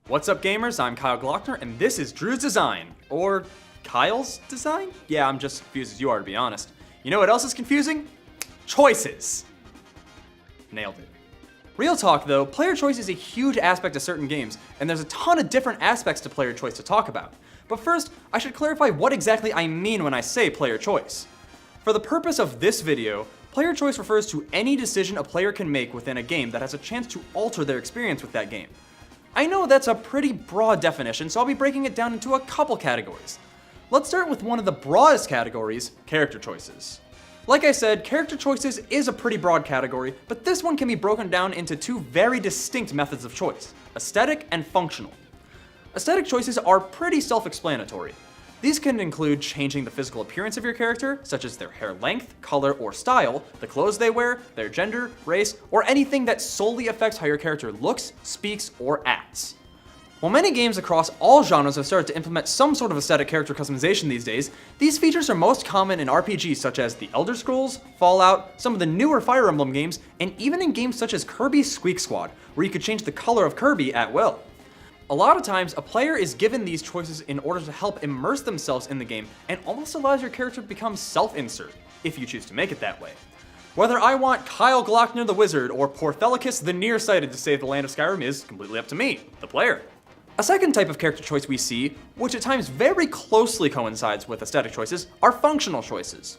What's up, gamers? I'm Kyle Gloeckner, and this is Drew's Design. Or Kyle's Design? Yeah, I'm just confused as you are, to be honest. You know what else is confusing? Choices. Nailed it. Real talk though, player choice is a huge aspect of certain games, and there's a ton of different aspects to player choice to talk about. But first, I should clarify what exactly I mean when I say player choice. For the purpose of this video, player choice refers to any decision a player can make within a game that has a chance to alter their experience with that game. I know that's a pretty broad definition, so I'll be breaking it down into a couple categories. Let's start with one of the broadest categories, character choices. Like I said, character choices is a pretty broad category, but this one can be broken down into two very distinct methods of choice, aesthetic and functional. Aesthetic choices are pretty self-explanatory. These can include changing the physical appearance of your character, such as their hair length, color, or style, the clothes they wear, their gender, race, or anything that solely affects how your character looks, speaks, or acts. While many games across all genres have started to implement some sort of aesthetic character customization these days, these features are most common in RPGs such as The Elder Scrolls, Fallout, some of the newer Fire Emblem games, and even in games such as Kirby's Squeak Squad, where you could change the color of Kirby at will. A lot of times, a player is given these choices in order to help immerse themselves in the game and almost allows your character to become self-insert, if you choose to make it that way. Whether I want Kyle Gloeckner the Wizard or Porthelicus the Nearsighted to save the land of Skyrim is completely up to me, the player. A second type of character choice we see, which at times very closely coincides with aesthetic choices, are functional choices.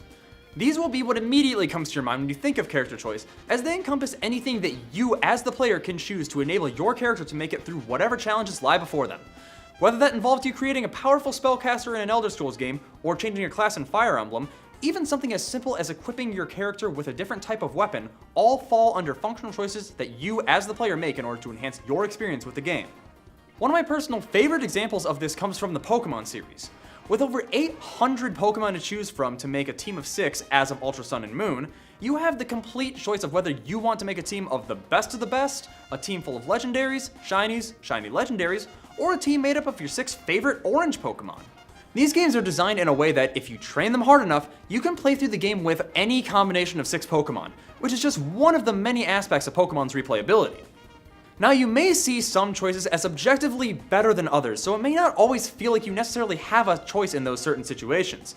These will be what immediately comes to your mind when you think of character choice, as they encompass anything that you as the player can choose to enable your character to make it through whatever challenges lie before them. Whether that involves you creating a powerful spellcaster in an Elder Scrolls game, or changing your class in Fire Emblem, even something as simple as equipping your character with a different type of weapon, all fall under functional choices that you as the player make in order to enhance your experience with the game. One of my personal favorite examples of this comes from the Pokemon series. With over 800 Pokemon to choose from to make a team of 6 as of Ultra Sun and Moon, you have the complete choice of whether you want to make a team of the best, a team full of legendaries, shinies, shiny legendaries, or a team made up of your 6 favorite orange Pokemon. These games are designed in a way that if you train them hard enough, you can play through the game with any combination of 6 Pokemon, which is just one of the many aspects of Pokemon's replayability. Now, you may see some choices as objectively better than others, so it may not always feel like you necessarily have a choice in those certain situations.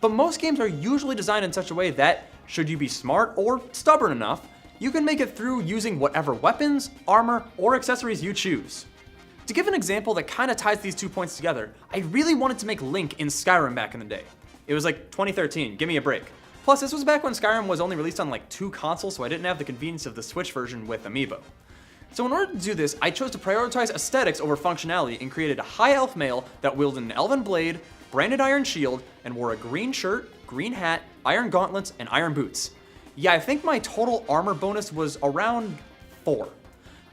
But most games are usually designed in such a way that, should you be smart or stubborn enough, you can make it through using whatever weapons, armor, or accessories you choose. To give an example that kind of ties these 2 points together, I really wanted to make Link in Skyrim back in the day. It was like 2013, give me a break. Plus, this was back when Skyrim was only released on like 2 consoles, so I didn't have the convenience of the Switch version with Amiibo. So in order to do this, I chose to prioritize aesthetics over functionality and created a high elf male that wielded an elven blade, branded iron shield, and wore a green shirt, green hat, iron gauntlets, and iron boots. Yeah, I think my total armor bonus was around 4.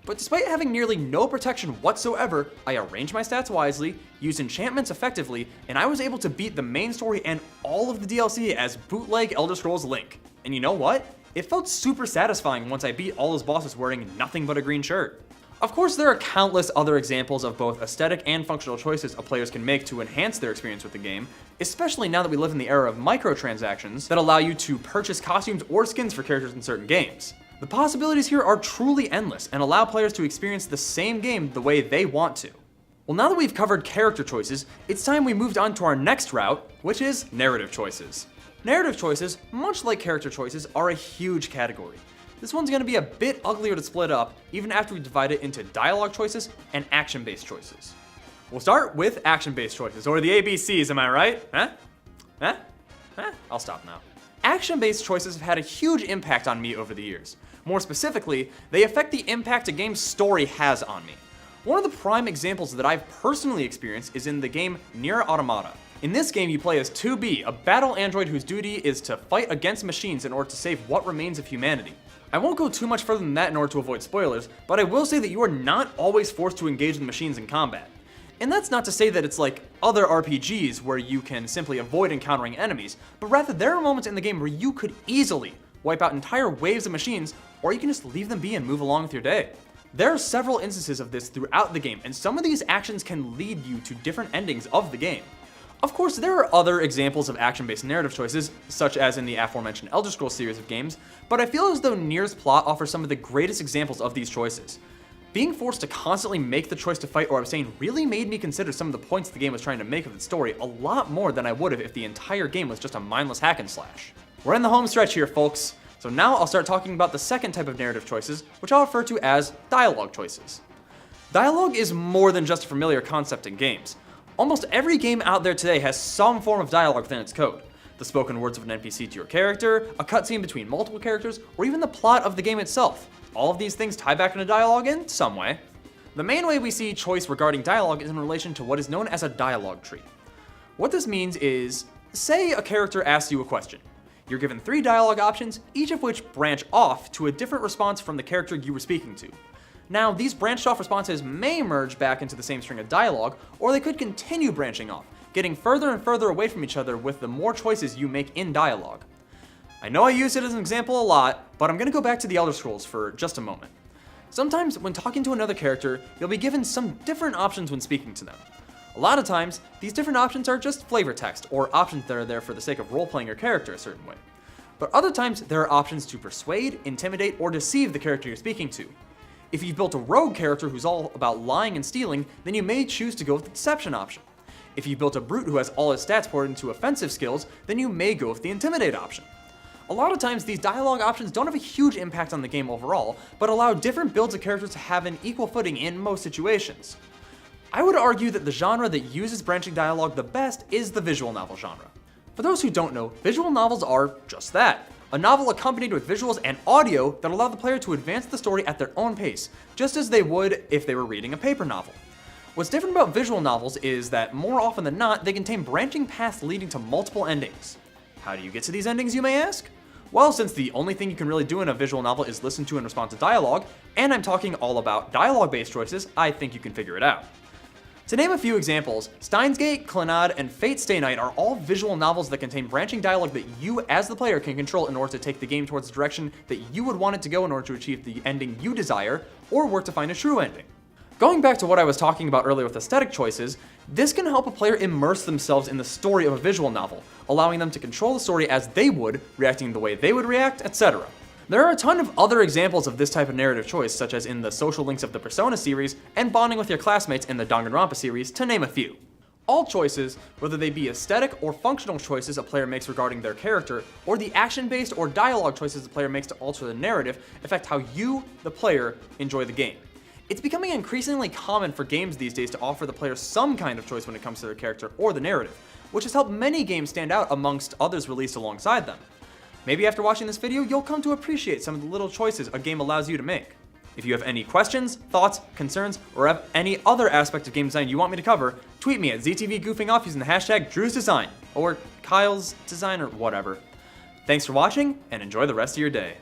But despite having nearly no protection whatsoever, I arranged my stats wisely, used enchantments effectively, and I was able to beat the main story and all of the DLC as bootleg Elder Scrolls Link. And you know what? It felt super satisfying once I beat all those bosses wearing nothing but a green shirt. Of course, there are countless other examples of both aesthetic and functional choices players can make to enhance their experience with the game, especially now that we live in the era of microtransactions that allow you to purchase costumes or skins for characters in certain games. The possibilities here are truly endless and allow players to experience the same game the way they want to. Well, now that we've covered character choices, it's time we moved on to our next route, which is narrative choices. Narrative choices, much like character choices, are a huge category. This one's going to be a bit uglier to split up, even after we divide it into dialogue choices and action-based choices. We'll start with action-based choices, or the ABCs, am I right? I'll stop now. Action-based choices have had a huge impact on me over the years. More specifically, they affect the impact a game's story has on me. One of the prime examples that I've personally experienced is in the game Nier Automata. In this game, you play as 2B, a battle android whose duty is to fight against machines in order to save what remains of humanity. I won't go too much further than that in order to avoid spoilers, but I will say that you are not always forced to engage the machines in combat. And that's not to say that it's like other RPGs where you can simply avoid encountering enemies, but rather there are moments in the game where you could easily wipe out entire waves of machines, or you can just leave them be and move along with your day. There are several instances of this throughout the game, and some of these actions can lead you to different endings of the game. Of course, there are other examples of action-based narrative choices, such as in the aforementioned Elder Scrolls series of games, but I feel as though Nier's plot offers some of the greatest examples of these choices. Being forced to constantly make the choice to fight or abstain really made me consider some of the points the game was trying to make with its story a lot more than I would have if the entire game was just a mindless hack and slash. We're in the home stretch here, folks, so now I'll start talking about the second type of narrative choices, which I'll refer to as dialogue choices. Dialogue is more than just a familiar concept in games. Almost every game out there today has some form of dialogue within its code. The spoken words of an NPC to your character, a cutscene between multiple characters, or even the plot of the game itself. All of these things tie back into dialogue in some way. The main way we see choice regarding dialogue is in relation to what is known as a dialogue tree. What this means is, say a character asks you a question. You're given 3 dialogue options, each of which branch off to a different response from the character you were speaking to. Now, these branched off responses may merge back into the same string of dialogue, or they could continue branching off, getting further and further away from each other with the more choices you make in dialogue. I know I use it as an example a lot, but I'm going to go back to the Elder Scrolls for just a moment. Sometimes when talking to another character, you'll be given some different options when speaking to them. A lot of times, these different options are just flavor text, or options that are there for the sake of role-playing your character a certain way. But other times, there are options to persuade, intimidate, or deceive the character you're speaking to. If you've built a rogue character who's all about lying and stealing, then you may choose to go with the deception option. If you built a brute who has all his stats poured into offensive skills, then you may go with the intimidate option. A lot of times, these dialogue options don't have a huge impact on the game overall, but allow different builds of characters to have an equal footing in most situations. I would argue that the genre that uses branching dialogue the best is the visual novel genre. For those who don't know, visual novels are just that. A novel accompanied with visuals and audio that allow the player to advance the story at their own pace, just as they would if they were reading a paper novel. What's different about visual novels is that more often than not, they contain branching paths leading to multiple endings. How do you get to these endings, you may ask? Well, since the only thing you can really do in a visual novel is listen to and respond to dialogue, and I'm talking all about dialogue-based choices, I think you can figure it out. To name a few examples, Steins Gate, Clannad, and Fate Stay Night are all visual novels that contain branching dialogue that you, as the player, can control in order to take the game towards the direction that you would want it to go in order to achieve the ending you desire, or work to find a true ending. Going back to what I was talking about earlier with aesthetic choices, this can help a player immerse themselves in the story of a visual novel, allowing them to control the story as they would, reacting the way they would react, etc. There are a ton of other examples of this type of narrative choice, such as in the social links of the Persona series and bonding with your classmates in the Danganronpa series, to name a few. All choices, whether they be aesthetic or functional choices a player makes regarding their character, or the action-based or dialogue choices the player makes to alter the narrative, affect how you, the player, enjoy the game. It's becoming increasingly common for games these days to offer the player some kind of choice when it comes to their character or the narrative, which has helped many games stand out amongst others released alongside them. Maybe after watching this video, you'll come to appreciate some of the little choices a game allows you to make. If you have any questions, thoughts, concerns, or have any other aspect of game design you want me to cover, tweet me at ZTVGoofingOff using the hashtag DrewsDesign, or Kyle's Design, or whatever. Thanks for watching, and enjoy the rest of your day.